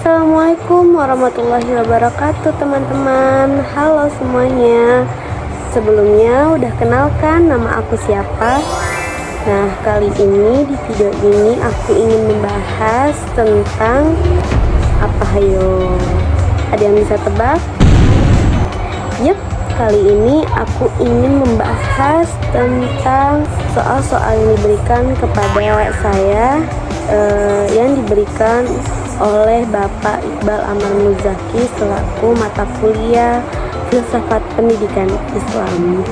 Assalamualaikum warahmatullahi wabarakatuh teman-teman. Halo semuanya. Sebelumnya udah kenalkan nama aku siapa? Nah, kali ini di video ini aku ingin membahas tentang apa hayo? Ada yang bisa tebak? Yep, kali ini aku ingin membahas tentang soal-soal yang diberikan kepada saya yang diberikan oleh Bapak Iqbal Amar Muzaki selaku mata kuliah Filsafat Pendidikan Islam.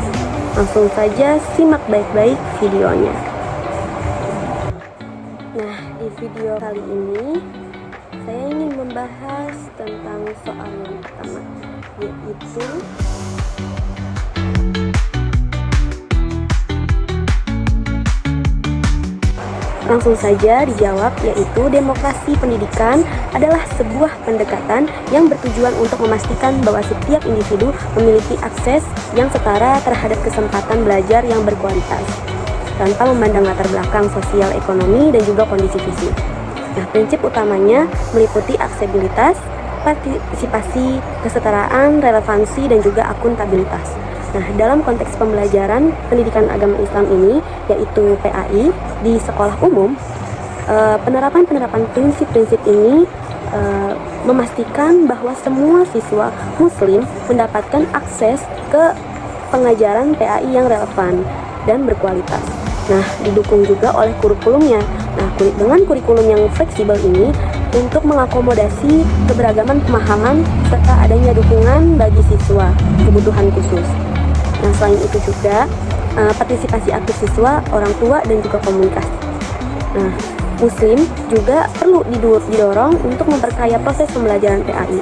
Langsung saja simak baik-baik videonya. Nah, di video kali ini saya ingin membahas tentang soal yang pertama, yaitu langsung saja dijawab, yaitu demokrasi pendidikan adalah sebuah pendekatan yang bertujuan untuk memastikan bahwa setiap individu memiliki akses yang setara terhadap kesempatan belajar yang berkualitas tanpa memandang latar belakang sosial, ekonomi, dan juga kondisi fisik. Nah, prinsip utamanya meliputi aksesibilitas, partisipasi, kesetaraan, relevansi, dan juga akuntabilitas. Nah, dalam konteks pembelajaran pendidikan agama Islam ini, yaitu PAI, di sekolah umum, penerapan prinsip-prinsip ini memastikan bahwa semua siswa muslim mendapatkan akses ke pengajaran PAI yang relevan dan berkualitas. Nah, didukung juga oleh kurikulumnya. Nah, dengan kurikulum yang fleksibel ini untuk mengakomodasi keberagaman pemahaman serta adanya dukungan bagi siswa kebutuhan khusus. Nah, selain itu juga partisipasi aktif siswa, orang tua, dan juga komunitas. Nah, muslim juga perlu didorong untuk memperkaya proses pembelajaran PAI.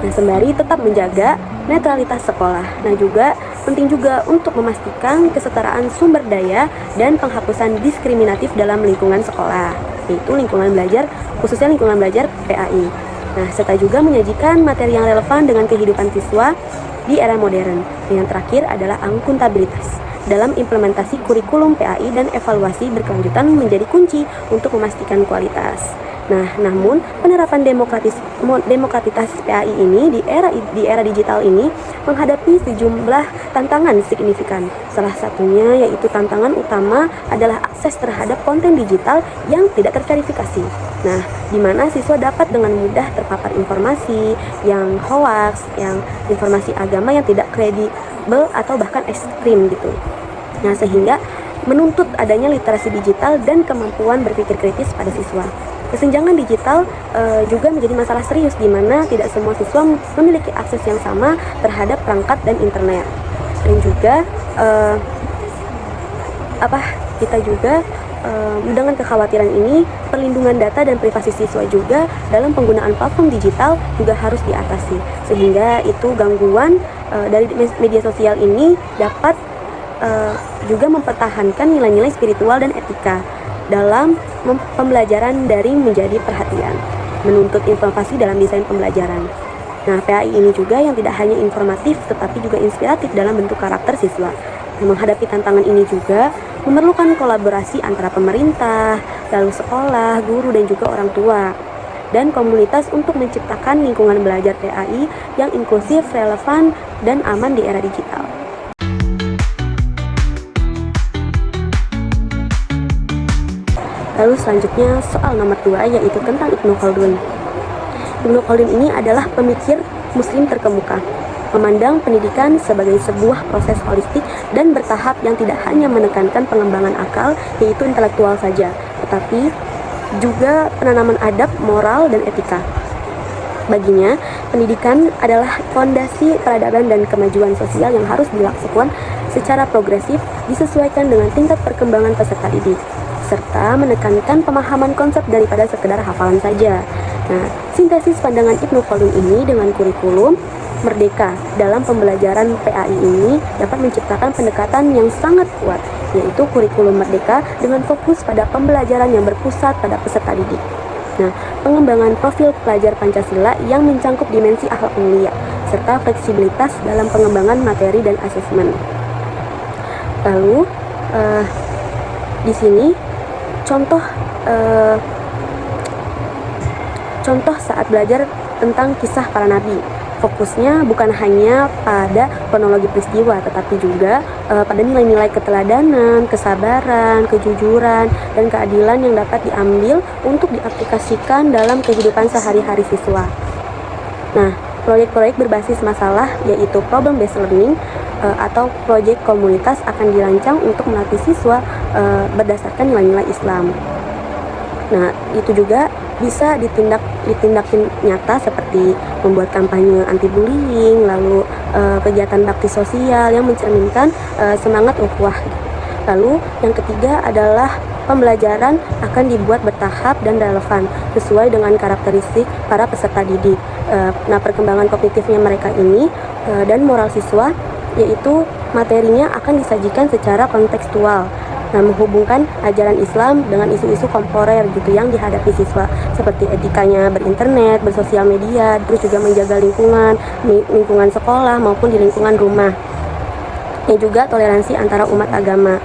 Nah, sembari tetap menjaga netralitas sekolah. Nah, juga penting juga untuk memastikan kesetaraan sumber daya dan penghapusan diskriminatif dalam lingkungan sekolah, yaitu lingkungan belajar, khususnya lingkungan belajar PAI. Nah, serta juga menyajikan materi yang relevan dengan kehidupan siswa di era modern. Yang terakhir adalah akuntabilitas dalam implementasi kurikulum PAI, dan evaluasi berkelanjutan menjadi kunci untuk memastikan kualitas. Nah, namun penerapan demokratitas PAI ini di era digital ini menghadapi sejumlah tantangan signifikan. Salah satunya yaitu tantangan utama adalah akses terhadap konten digital yang tidak terverifikasi. Nah, di mana siswa dapat dengan mudah terpapar informasi yang hoax, yang informasi agama yang tidak kredibel atau bahkan ekstrim gitu. Nah, sehingga menuntut adanya literasi digital dan kemampuan berpikir kritis pada siswa. Kesenjangan digital juga menjadi masalah serius di mana tidak semua siswa memiliki akses yang sama terhadap perangkat dan internet. Dan juga kita juga dengan kekhawatiran ini, perlindungan data dan privasi siswa juga dalam penggunaan platform digital juga harus diatasi, sehingga itu gangguan dari media sosial ini dapat juga mempertahankan nilai-nilai spiritual dan etika dalam pembelajaran daring menjadi perhatian, menuntut inovasi dalam desain pembelajaran. Nah, PAI ini juga yang tidak hanya informatif tetapi juga inspiratif dalam bentuk karakter siswa. Menghadapi tantangan ini juga memerlukan kolaborasi antara pemerintah, lalu sekolah, guru, dan juga orang tua dan komunitas untuk menciptakan lingkungan belajar PAI yang inklusif, relevan, dan aman di era digital. Lalu selanjutnya soal nomor 2, yaitu tentang Ibnu Khaldun. Ibnu Khaldun ini adalah pemikir muslim terkemuka, memandang pendidikan sebagai sebuah proses holistik dan bertahap yang tidak hanya menekankan pengembangan akal, yaitu intelektual saja, tetapi juga penanaman adab, moral, dan etika. Baginya, pendidikan adalah fondasi peradaban dan kemajuan sosial yang harus dilakukan secara progresif, disesuaikan dengan tingkat perkembangan peserta didik, serta menekankan pemahaman konsep daripada sekedar hafalan saja. Nah, sintesis pandangan Ibnu Khaldun ini dengan kurikulum Merdeka dalam pembelajaran PAI ini dapat menciptakan pendekatan yang sangat kuat, yaitu kurikulum Merdeka dengan fokus pada pembelajaran yang berpusat pada peserta didik. Nah, pengembangan profil pelajar Pancasila yang mencangkup dimensi akhlak mulia, serta fleksibilitas dalam pengembangan materi dan asesmen. Lalu, di sini contoh contoh saat belajar tentang kisah para nabi. Fokusnya bukan hanya pada kronologi peristiwa, tetapi juga pada nilai-nilai keteladanan, kesabaran, kejujuran, dan keadilan yang dapat diambil untuk diaplikasikan dalam kehidupan sehari-hari siswa. Nah, proyek-proyek berbasis masalah yaitu problem based learning atau proyek komunitas akan dirancang untuk melatih siswa berdasarkan nilai-nilai Islam. Nah, itu juga bisa ditindakin nyata seperti membuat kampanye anti bullying, lalu kegiatan bakti sosial yang mencerminkan semangat ukhuwah. Lalu yang ketiga adalah pembelajaran akan dibuat bertahap dan relevan sesuai dengan karakteristik para peserta didik. Nah, perkembangan kognitifnya mereka ini dan moral siswa, yaitu materinya akan disajikan secara kontekstual. Nah, menghubungkan ajaran Islam dengan isu-isu kontemporer gitu yang dihadapi siswa, seperti etikanya berinternet, bersosial media, terus juga menjaga lingkungan sekolah maupun di lingkungan rumah. Dan juga toleransi antara umat agama.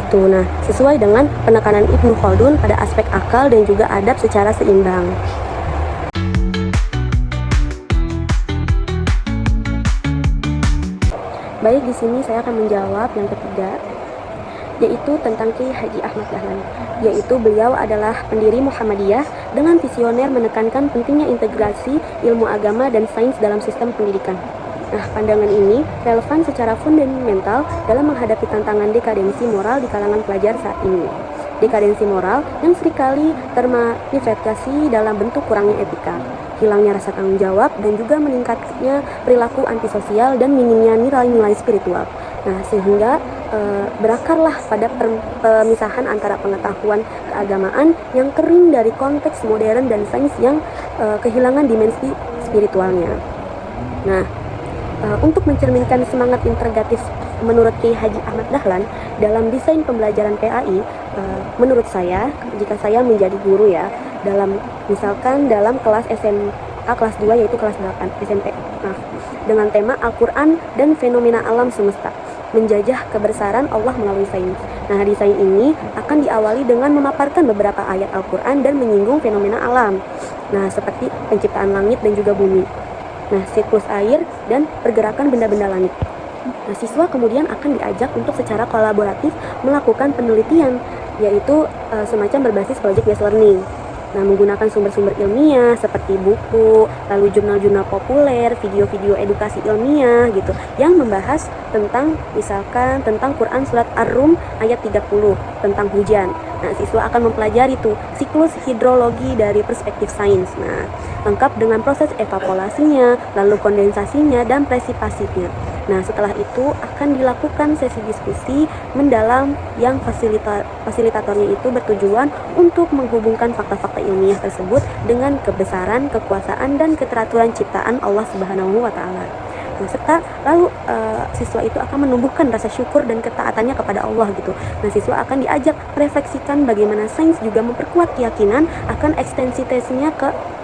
Gitu. Nah, sesuai dengan penekanan Ibnu Khaldun pada aspek akal dan juga adab secara seimbang. Baik, di sini saya akan menjawab yang ketiga, yaitu tentang Kiai Haji Ahmad Dahlan, yaitu beliau adalah pendiri Muhammadiyah dengan visioner menekankan pentingnya integrasi ilmu agama dan sains dalam sistem pendidikan. Nah, pandangan ini relevan secara fundamental dalam menghadapi tantangan dekadensi moral di kalangan pelajar saat ini. Dekadensi moral yang seringkali termanifestasi dalam bentuk kurangnya etika, hilangnya rasa tanggung jawab, dan juga meningkatnya perilaku antisosial dan minimnya nilai-nilai spiritual. Nah, sehingga berakarlah pada pemisahan antara pengetahuan keagamaan yang kering dari konteks modern dan sains yang kehilangan dimensi spiritualnya. Nah, untuk mencerminkan semangat integratif menurut Kiai Haji Ahmad Dahlan dalam desain pembelajaran PAI, menurut saya, jika saya menjadi guru ya, misalkan dalam kelas SMA kelas 2 yaitu kelas 8 SMP, dengan tema Al-Quran dan fenomena alam semesta, menjajah kebesaran Allah melalui sains. Nah, desain ini akan diawali dengan memaparkan beberapa ayat Al-Quran dan menyinggung fenomena alam. Nah, seperti penciptaan langit dan juga bumi. Nah, siklus air dan pergerakan benda-benda langit. Nah, siswa kemudian akan diajak untuk secara kolaboratif melakukan penelitian, yaitu semacam berbasis project based learning. Nah, menggunakan sumber-sumber ilmiah seperti buku, lalu jurnal-jurnal populer, video-video edukasi ilmiah gitu, yang membahas tentang misalkan tentang Quran surat Ar-Rum ayat 30 tentang hujan. Nah, siswa akan mempelajari tuh siklus hidrologi dari perspektif sains. Nah, lengkap dengan proses evaporasinya, lalu kondensasinya dan presipitasinya. Nah, setelah itu akan dilakukan sesi diskusi mendalam yang fasilitatornya itu bertujuan untuk menghubungkan fakta-fakta ilmiah tersebut dengan kebesaran, kekuasaan, dan keteraturan ciptaan Allah Subhanahu wa Ta'ala. Nah, serta lalu siswa itu akan menumbuhkan rasa syukur dan ketaatannya kepada Allah gitu. Nah, siswa akan diajak merefleksikan bagaimana sains juga memperkuat keyakinan akan ekstensitasnya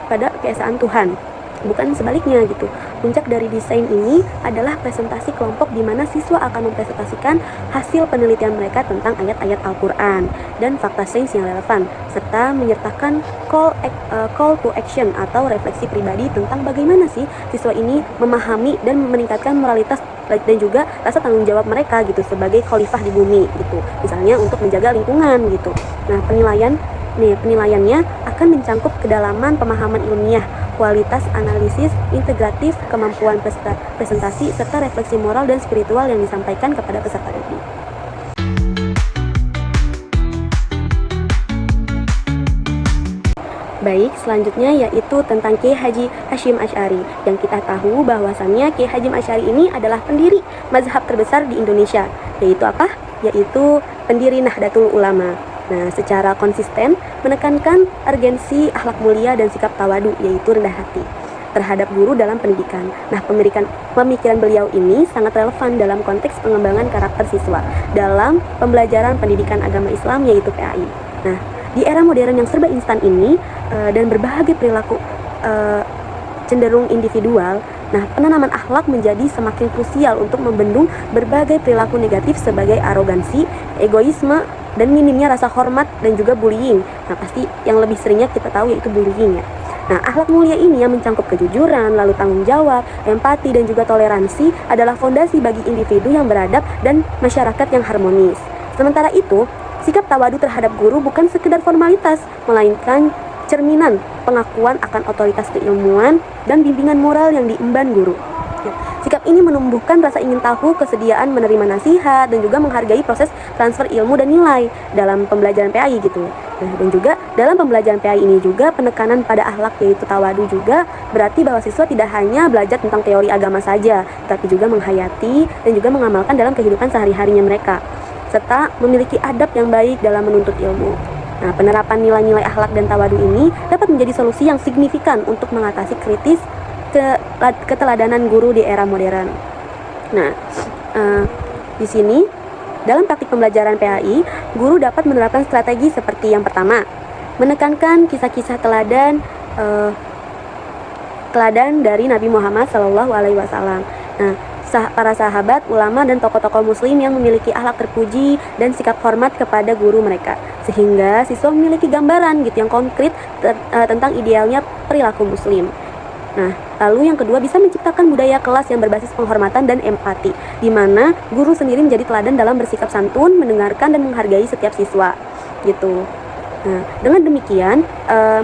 pada keesaan Tuhan, bukan sebaliknya gitu. Puncak dari desain ini adalah presentasi kelompok di mana siswa akan mempresentasikan hasil penelitian mereka tentang ayat-ayat Al-Quran dan fakta sains yang relevan, serta menyertakan call to action atau refleksi pribadi tentang bagaimana sih siswa ini memahami dan meningkatkan moralitas dan juga rasa tanggung jawab mereka gitu sebagai khalifah di bumi gitu. Misalnya untuk menjaga lingkungan gitu. Nah, penilaiannya akan mencangkup kedalaman pemahaman ilmiah, kualitas analisis integratif, kemampuan presentasi, serta refleksi moral dan spiritual yang disampaikan kepada peserta didik. Baik, selanjutnya yaitu tentang Kiai Haji Hasyim Asy'ari, yang kita tahu bahwasannya Kiai Hasyim Asy'ari ini adalah pendiri mazhab terbesar di Indonesia, yaitu apa? Yaitu pendiri Nahdlatul Ulama. Nah, secara konsisten menekankan urgensi akhlak mulia dan sikap tawadu, yaitu rendah hati terhadap guru dalam pendidikan. Nah, pemikiran beliau ini sangat relevan dalam konteks pengembangan karakter siswa dalam pembelajaran pendidikan agama Islam, yaitu PAI. Nah, di era modern yang serba instan ini dan berbagai perilaku cenderung individual, nah, penanaman akhlak menjadi semakin krusial untuk membendung berbagai perilaku negatif sebagai arogansi, egoisme, dan minimnya rasa hormat dan juga bullying. Nah, pasti yang lebih seringnya kita tahu yaitu bullying ya. Nah, akhlak mulia ini yang mencangkup kejujuran, lalu tanggung jawab, empati, dan juga toleransi adalah fondasi bagi individu yang beradab dan masyarakat yang harmonis. Sementara itu, sikap tawadu terhadap guru bukan sekedar formalitas, melainkan cerminan pengakuan akan otoritas keilmuan dan bimbingan moral yang diemban guru. Sikap ini menumbuhkan rasa ingin tahu, kesediaan menerima nasihat, dan juga menghargai proses transfer ilmu dan nilai dalam pembelajaran PAI gitu. Nah, dan juga dalam pembelajaran PAI ini juga penekanan pada akhlak yaitu tawadu juga berarti bahwa siswa tidak hanya belajar tentang teori agama saja, tapi juga menghayati dan juga mengamalkan dalam kehidupan sehari-harinya mereka, serta memiliki adab yang baik dalam menuntut ilmu. Nah, penerapan nilai-nilai akhlak dan tawadu ini dapat menjadi solusi yang signifikan untuk mengatasi kritis keteladanan guru di era modern. Nah, di sini dalam praktik pembelajaran PAI, guru dapat menerapkan strategi seperti yang pertama, menekankan kisah-kisah teladan dari Nabi Muhammad SAW. Nah, para sahabat, ulama, dan tokoh-tokoh muslim yang memiliki akhlak terpuji dan sikap hormat kepada guru mereka, sehingga siswa memiliki gambaran gitu yang konkret tentang idealnya perilaku muslim. Nah, lalu yang kedua, bisa menciptakan budaya kelas yang berbasis penghormatan dan empati, di mana guru sendiri menjadi teladan dalam bersikap santun, mendengarkan, dan menghargai setiap siswa, gitu. Nah, dengan demikian,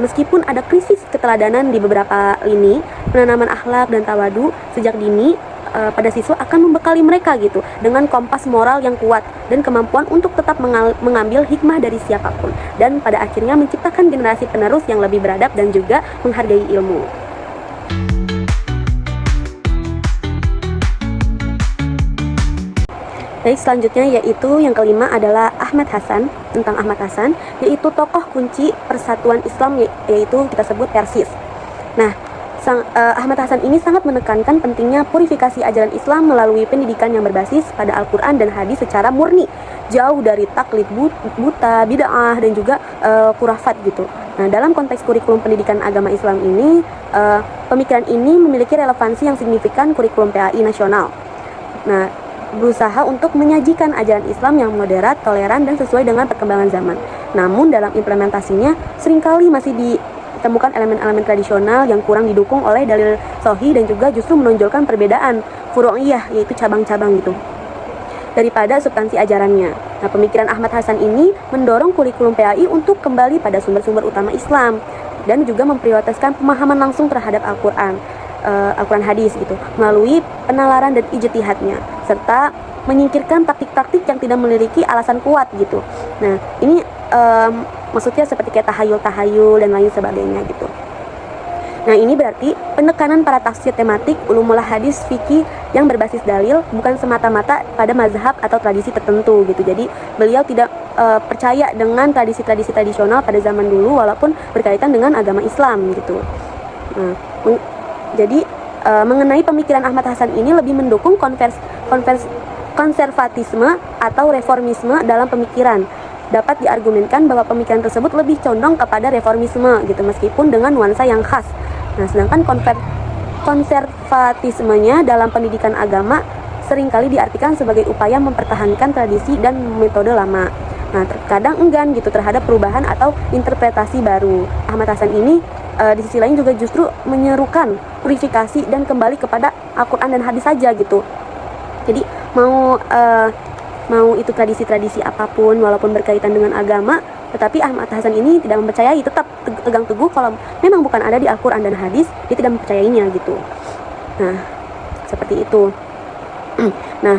meskipun ada krisis keteladanan di beberapa lini, penanaman akhlak dan tawadu sejak dini pada siswa akan membekali mereka gitu, dengan kompas moral yang kuat dan kemampuan untuk tetap mengambil hikmah dari siapapun, dan pada akhirnya menciptakan generasi penerus yang lebih beradab dan juga menghargai ilmu. Baik, selanjutnya yaitu yang kelima adalah Ahmad Hasan. Tentang Ahmad Hasan, yaitu tokoh kunci persatuan Islam, yaitu kita sebut Persis. Nah, Ahmad Hasan ini sangat menekankan pentingnya purifikasi ajaran Islam melalui pendidikan yang berbasis pada Al-Quran dan hadis secara murni, jauh dari taklid buta, bid'ah, dan juga khurafat gitu. Nah, dalam konteks kurikulum pendidikan agama Islam ini, pemikiran ini memiliki relevansi yang signifikan kurikulum PAI nasional. Nah, berusaha untuk menyajikan ajaran Islam yang moderat, toleran, dan sesuai dengan perkembangan zaman. Namun dalam implementasinya seringkali masih ditemukan elemen-elemen tradisional yang kurang didukung oleh dalil sahih dan juga justru menonjolkan perbedaan furu'iyah, yaitu cabang-cabang gitu, daripada substansi ajarannya. Nah, pemikiran Ahmad Hasan ini mendorong kurikulum PAI untuk kembali pada sumber-sumber utama Islam dan juga memprioritaskan pemahaman langsung terhadap Al-Quran hadis gitu, melalui penalaran dan ijtihadnya, serta menyingkirkan praktik-praktik yang tidak memiliki alasan kuat gitu. Nah, ini maksudnya seperti kayak tahayul dan lain sebagainya gitu. Nah, ini berarti penekanan para tafsir tematik ulumul hadis fikih yang berbasis dalil, bukan semata-mata pada mazhab atau tradisi tertentu gitu. Jadi beliau tidak percaya dengan tradisi-tradisi tradisional pada zaman dulu walaupun berkaitan dengan agama Islam gitu. Nah, jadi mengenai pemikiran Ahmad Hasan ini lebih mendukung konservatisme atau reformisme dalam pemikiran. Dapat diargumenkan bahwa pemikiran tersebut lebih condong kepada reformisme gitu, meskipun dengan nuansa yang khas. Nah, sedangkan konservatismenya dalam pendidikan agama seringkali diartikan sebagai upaya mempertahankan tradisi dan metode lama. Nah, terkadang enggan gitu terhadap perubahan atau interpretasi baru. Ahmad Hasan ini di sisi lain juga justru menyerukan purifikasi dan kembali kepada Al-Quran dan hadis saja gitu. Jadi mau itu tradisi-tradisi apapun walaupun berkaitan dengan agama, tetapi Ahmad Hasan ini tidak mempercayai, tetap tegang teguh kalau memang bukan ada di Al-Quran dan hadis, dia tidak mempercayainya gitu. Nah, seperti itu. Nah,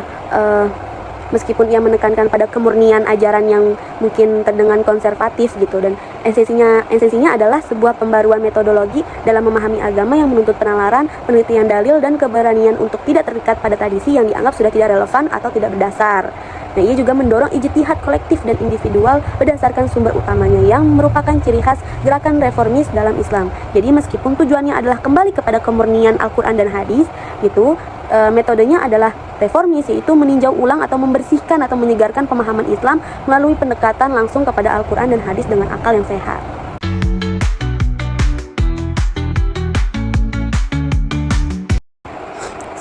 meskipun ia menekankan pada kemurnian ajaran yang mungkin terdengar konservatif gitu, dan esensinya adalah sebuah pembaruan metodologi dalam memahami agama yang menuntut penalaran, penelitian dalil, dan keberanian untuk tidak terikat pada tradisi yang dianggap sudah tidak relevan atau tidak berdasar. Nah, ia juga mendorong ijtihad kolektif dan individual berdasarkan sumber utamanya yang merupakan ciri khas gerakan reformis dalam Islam. Jadi meskipun tujuannya adalah kembali kepada kemurnian Al-Quran dan hadis gitu, metodenya adalah reformis, yaitu meninjau ulang atau membersihkan atau menyegarkan pemahaman Islam melalui pendekatan langsung kepada Al-Quran dan hadis dengan akal yang sehat.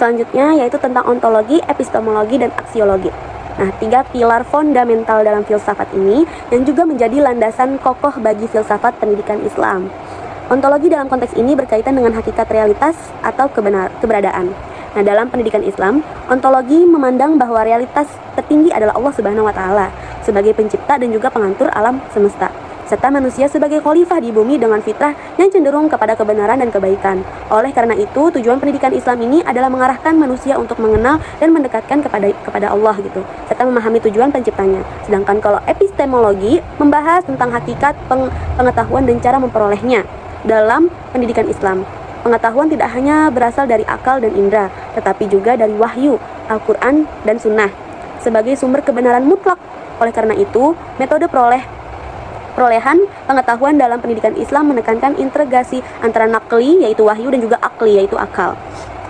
Selanjutnya yaitu tentang ontologi, epistemologi, dan aksiologi. Nah, 3 pilar fundamental dalam filsafat ini yang juga menjadi landasan kokoh bagi filsafat pendidikan Islam. Ontologi dalam konteks ini berkaitan dengan hakikat realitas atau keberadaan. Nah, dalam pendidikan Islam, ontologi memandang bahwa realitas tertinggi adalah Allah Subhanahu wa taala sebagai pencipta dan juga pengatur alam semesta, serta manusia sebagai khalifah di bumi dengan fitrah yang cenderung kepada kebenaran dan kebaikan. Oleh karena itu, tujuan pendidikan Islam ini adalah mengarahkan manusia untuk mengenal dan mendekatkan kepada Allah gitu, serta memahami tujuan penciptanya. Sedangkan kalau epistemologi membahas tentang hakikat pengetahuan dan cara memperolehnya. Dalam pendidikan Islam, pengetahuan tidak hanya berasal dari akal dan indera, tetapi juga dari wahyu, Al-Quran, dan Sunnah sebagai sumber kebenaran mutlak. Oleh karena itu, metode perolehan pengetahuan dalam pendidikan Islam menekankan integrasi antara nakli, yaitu wahyu, dan juga akli, yaitu akal,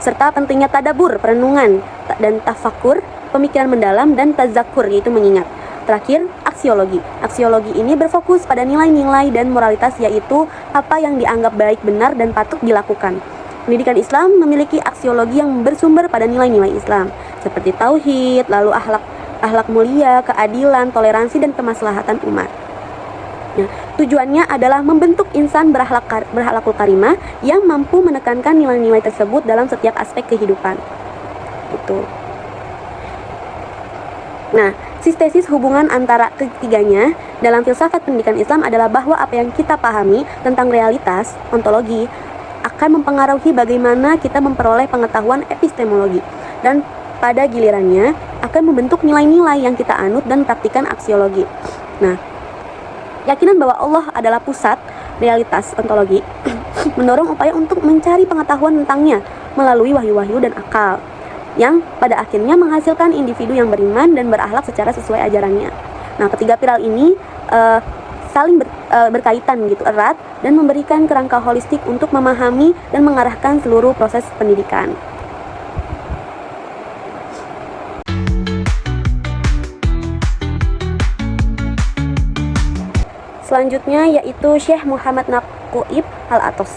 serta pentingnya tadabur, perenungan, dan tafakur, pemikiran mendalam, dan tazakur, yaitu mengingat. Terakhir, aksiologi. Aksiologi ini berfokus pada nilai-nilai dan moralitas, yaitu apa yang dianggap baik, benar, dan patut dilakukan. Pendidikan Islam memiliki aksiologi yang bersumber pada nilai-nilai Islam, seperti tauhid, lalu akhlak mulia, keadilan, toleransi, dan kemaslahatan umat. Nah, tujuannya adalah membentuk insan berakhlakul karimah yang mampu menekankan nilai-nilai tersebut dalam setiap aspek kehidupan. Itu. Nah, sintesis hubungan antara ketiganya dalam filsafat pendidikan Islam adalah bahwa apa yang kita pahami tentang realitas, ontologi, akan mempengaruhi bagaimana kita memperoleh pengetahuan epistemologi, dan pada gilirannya akan membentuk nilai-nilai yang kita anut dan praktikan aksiologi. Nah, keyakinan bahwa Allah adalah pusat realitas ontologi mendorong upaya untuk mencari pengetahuan tentangnya melalui wahyu-wahyu dan akal, yang pada akhirnya menghasilkan individu yang beriman dan berakhlak secara sesuai ajarannya. Nah, ketiga pilar ini saling berkaitan gitu erat dan memberikan kerangka holistik untuk memahami dan mengarahkan seluruh proses pendidikan. Selanjutnya yaitu Syekh Muhammad Naqib Al-Atos,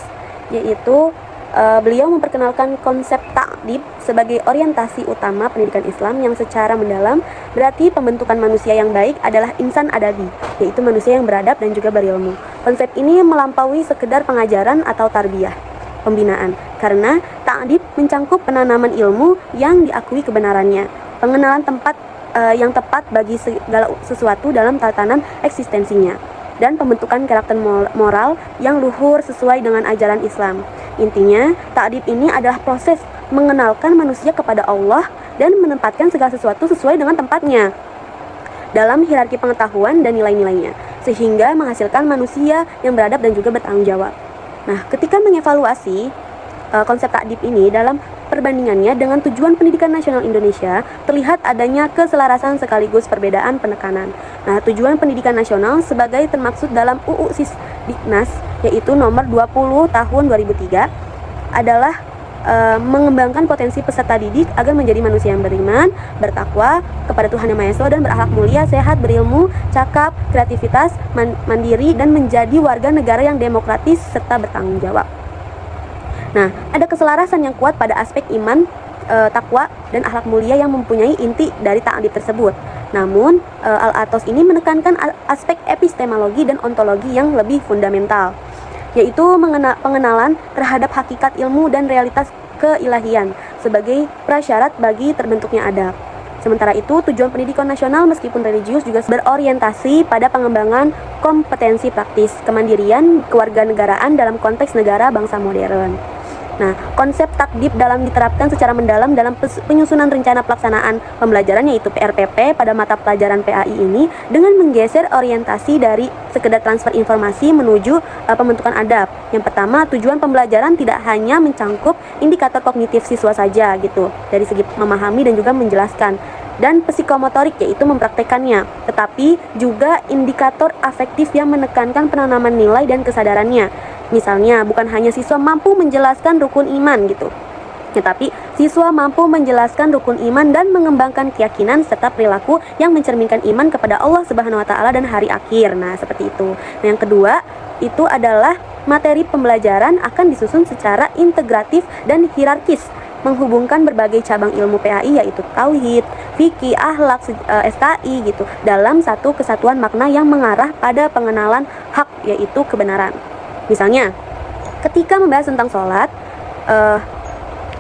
yaitu beliau memperkenalkan konsep ta'dib sebagai orientasi utama pendidikan Islam yang secara mendalam berarti pembentukan manusia yang baik adalah insan adabi, yaitu manusia yang beradab dan juga berilmu. Konsep ini melampaui sekedar pengajaran atau tarbiyah, pembinaan, karena ta'dib mencangkup penanaman ilmu yang diakui kebenarannya, pengenalan tempat yang tepat bagi segala sesuatu dalam tatanan eksistensinya, dan pembentukan karakter moral yang luhur sesuai dengan ajaran Islam. Intinya, ta'dib ini adalah proses mengenalkan manusia kepada Allah dan menempatkan segala sesuatu sesuai dengan tempatnya dalam hierarki pengetahuan dan nilai-nilainya, sehingga menghasilkan manusia yang beradab dan juga bertanggung jawab. Nah, ketika mengevaluasi konsep ta'dib ini dalam perbandingannya dengan tujuan pendidikan nasional Indonesia, terlihat adanya keselarasan sekaligus perbedaan penekanan. Nah, tujuan pendidikan nasional sebagai termaksud dalam UU Sisdiknas, yaitu nomor 20 tahun 2003, adalah mengembangkan potensi peserta didik agar menjadi manusia yang beriman, bertakwa kepada Tuhan Yang Maha Esa, dan berakhlak mulia, sehat, berilmu, cakap, kreativitas, mandiri, dan menjadi warga negara yang demokratis serta bertanggung jawab. Nah, ada keselarasan yang kuat pada aspek iman, takwa, dan akhlak mulia yang mempunyai inti dari ta'dib tersebut. Namun, Al-Atos ini menekankan aspek epistemologi dan ontologi yang lebih fundamental, yaitu pengenalan terhadap hakikat ilmu dan realitas keilahian sebagai prasyarat bagi terbentuknya adab. Sementara itu, tujuan pendidikan nasional meskipun religius juga berorientasi pada pengembangan kompetensi praktis, kemandirian, kewarganegaraan dalam konteks negara bangsa modern. Nah, konsep takdib dalam diterapkan secara mendalam dalam penyusunan rencana pelaksanaan pembelajaran, yaitu PRPP pada mata pelajaran PAI ini, dengan menggeser orientasi dari sekedar transfer informasi menuju pembentukan adab. Yang pertama, tujuan pembelajaran tidak hanya mencangkup indikator kognitif siswa saja gitu, dari segi memahami dan juga menjelaskan, dan psikomotorik, yaitu mempraktekannya, tetapi juga indikator afektif yang menekankan penanaman nilai dan kesadarannya. Misalnya, bukan hanya siswa mampu menjelaskan rukun iman gitu, tetapi siswa mampu menjelaskan rukun iman dan mengembangkan keyakinan serta perilaku yang mencerminkan iman kepada Allah Subhanahu wa taala dan hari akhir. Nah, seperti itu. Nah, yang kedua, itu adalah materi pembelajaran akan disusun secara integratif dan hierarkis, menghubungkan berbagai cabang ilmu PAI, yaitu tauhid, fikih, akhlak, SKI gitu, dalam satu kesatuan makna yang mengarah pada pengenalan hak, yaitu kebenaran. Misalnya, ketika membahas tentang sholat,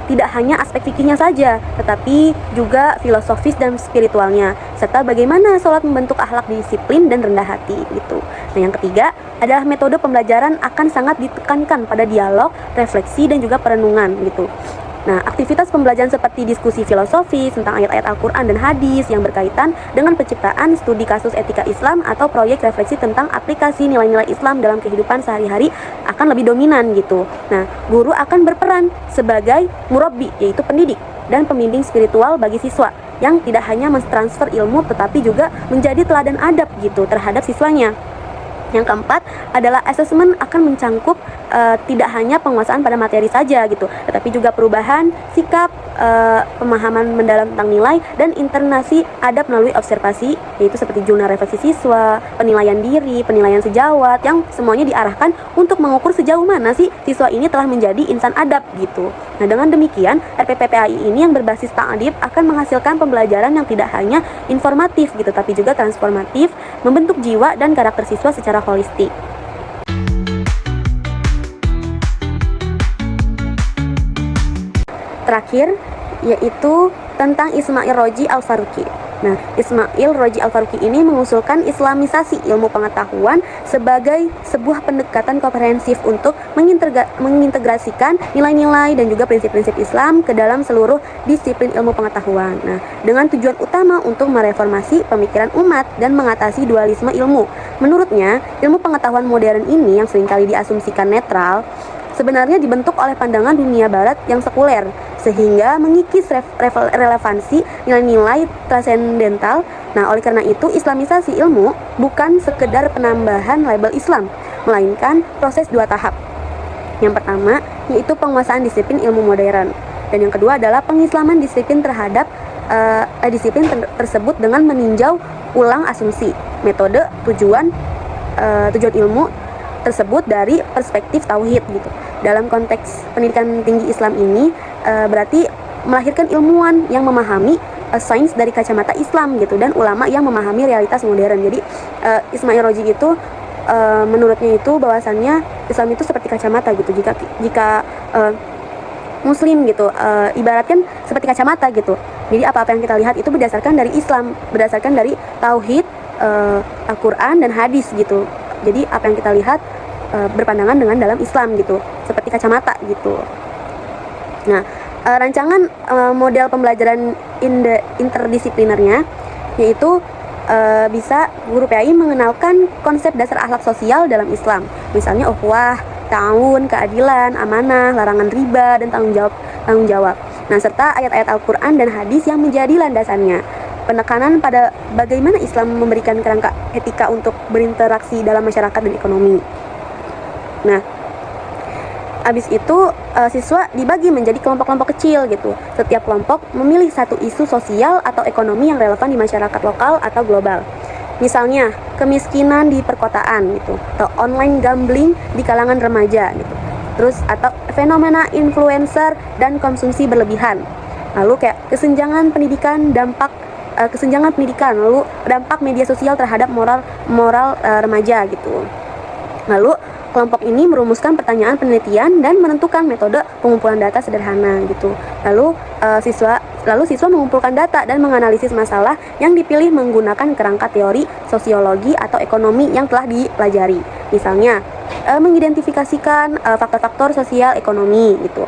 tidak hanya aspek fikihnya saja, tetapi juga filosofis dan spiritualnya, serta bagaimana sholat membentuk akhlak disiplin dan rendah hati gitu. Nah, yang ketiga adalah metode pembelajaran akan sangat ditekankan pada dialog, refleksi, dan juga perenungan gitu. Nah, aktivitas pembelajaran seperti diskusi filosofis tentang ayat-ayat Al-Quran dan hadis yang berkaitan dengan penciptaan studi kasus etika Islam atau proyek refleksi tentang aplikasi nilai-nilai Islam dalam kehidupan sehari-hari akan lebih dominan gitu. Nah, guru akan berperan sebagai murabbi, yaitu pendidik dan pembimbing spiritual bagi siswa yang tidak hanya mentransfer ilmu tetapi juga menjadi teladan adab gitu terhadap siswanya. Yang keempat adalah asesmen akan mencangkup tidak hanya penguasaan pada materi saja gitu, tetapi juga perubahan sikap, pemahaman mendalam tentang nilai, dan internasi adab melalui observasi, yaitu seperti jurnal refleksi siswa, penilaian diri, penilaian sejawat, yang semuanya diarahkan untuk mengukur sejauh mana sih siswa ini telah menjadi insan adab gitu. Nah, dengan demikian RPPPAI ini yang berbasis ta'adib akan menghasilkan pembelajaran yang tidak hanya informatif gitu, tapi juga transformatif, membentuk jiwa dan karakter siswa secara holistik. Terakhir, yaitu tentang Ismail Roji Al-Faruqi. Nah, Ismail Roji Al-Faruqi ini mengusulkan islamisasi ilmu pengetahuan sebagai sebuah pendekatan komprehensif untuk mengintegrasikan nilai-nilai dan juga prinsip-prinsip Islam ke dalam seluruh disiplin ilmu pengetahuan. Nah, dengan tujuan utama untuk mereformasi pemikiran umat dan mengatasi dualisme ilmu. Menurutnya, ilmu pengetahuan modern ini yang seringkali diasumsikan netral, sebenarnya dibentuk oleh pandangan dunia barat yang sekuler, sehingga mengikis relevansi nilai-nilai transendental. Nah, oleh karena itu, islamisasi ilmu bukan sekedar penambahan label Islam, melainkan proses dua tahap. Yang pertama, yaitu penguasaan disiplin ilmu modern. Dan yang kedua adalah pengislaman disiplin terhadap disiplin tersebut dengan meninjau ulang asumsi, metode, tujuan ilmu tersebut dari perspektif tauhid gitu. Dalam konteks pendidikan tinggi Islam ini berarti melahirkan ilmuwan yang memahami sains dari kacamata Islam gitu, dan ulama yang memahami realitas modern. Jadi Ismail Roji itu menurutnya itu bahwasannya Islam itu seperti kacamata gitu. Jika Muslim gitu ibaratkan seperti kacamata gitu. Jadi apa-apa yang kita lihat itu berdasarkan dari Islam, berdasarkan dari tauhid, Al-Quran dan hadis gitu. Jadi apa yang kita lihat berpandangan dengan dalam Islam gitu, seperti kacamata gitu. Nah, rancangan model pembelajaran interdisiplinernya yaitu bisa guru PAI mengenalkan konsep dasar akhlak sosial dalam Islam, misalnya ukhuwah, ta'awun, keadilan, amanah, larangan riba, dan tanggung jawab. Nah, serta ayat-ayat Al-Quran dan hadis yang menjadi landasannya. Penekanan pada bagaimana Islam memberikan kerangka etika untuk berinteraksi dalam masyarakat dan ekonomi. Nah, habis itu siswa dibagi menjadi kelompok-kelompok kecil gitu. Setiap kelompok memilih satu isu sosial atau ekonomi yang relevan di masyarakat lokal atau global. Misalnya, kemiskinan di perkotaan gitu, atau online gambling di kalangan remaja gitu. Terus atau fenomena influencer dan konsumsi berlebihan. Lalu kayak kesenjangan pendidikan, lalu dampak media sosial terhadap moral remaja gitu. Lalu kelompok ini merumuskan pertanyaan penelitian dan menentukan metode pengumpulan data sederhana gitu. Lalu siswa mengumpulkan data dan menganalisis masalah yang dipilih menggunakan kerangka teori sosiologi atau ekonomi yang telah dipelajari. Misalnya mengidentifikasikan faktor-faktor sosial ekonomi gitu.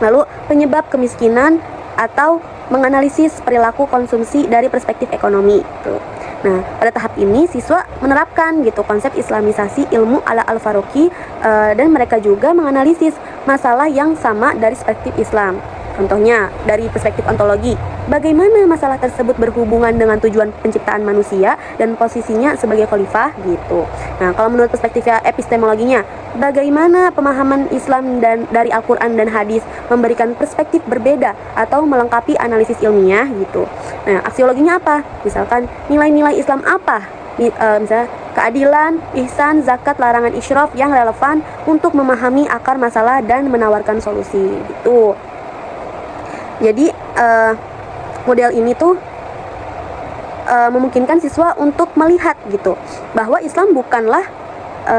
Lalu penyebab kemiskinan atau menganalisis perilaku konsumsi dari perspektif ekonomi gitu. Nah, pada tahap ini siswa menerapkan gitu konsep islamisasi ilmu ala Al-Faruqi dan mereka juga menganalisis masalah yang sama dari perspektif Islam. Contohnya, dari perspektif ontologi, bagaimana masalah tersebut berhubungan dengan tujuan penciptaan manusia dan posisinya sebagai khalifah gitu. Nah, kalau menurut perspektif epistemologinya, bagaimana pemahaman Islam dan dari Al-Quran dan hadis memberikan perspektif berbeda atau melengkapi analisis ilmiah gitu. Nah, aksiologinya apa? Misalkan nilai-nilai Islam apa? Misalnya keadilan, ihsan, zakat, larangan isyraf yang relevan untuk memahami akar masalah dan menawarkan solusi gitu. Jadi model ini tuh memungkinkan siswa untuk melihat gitu bahwa Islam bukanlah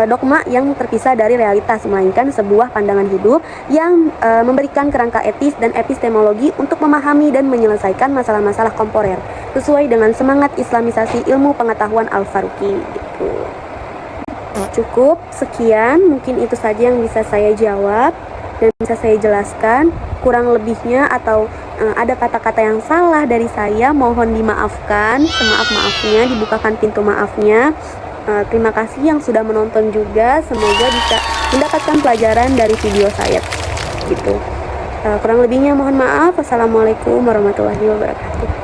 dogma yang terpisah dari realitas, melainkan sebuah pandangan hidup yang memberikan kerangka etis dan epistemologi untuk memahami dan menyelesaikan masalah-masalah kontemporer sesuai dengan semangat Islamisasi ilmu pengetahuan Al-Faruqi gitu. Cukup sekian, mungkin itu saja yang bisa saya jawab dan bisa saya jelaskan. Kurang lebihnya atau ada kata-kata yang salah dari saya, mohon dimaafkan, semaaf-maafnya, dibukakan pintu maafnya. Terima kasih yang sudah menonton juga, semoga bisa mendapatkan pelajaran dari video saya gitu. Kurang lebihnya mohon maaf. Wassalamualaikum warahmatullahi wabarakatuh.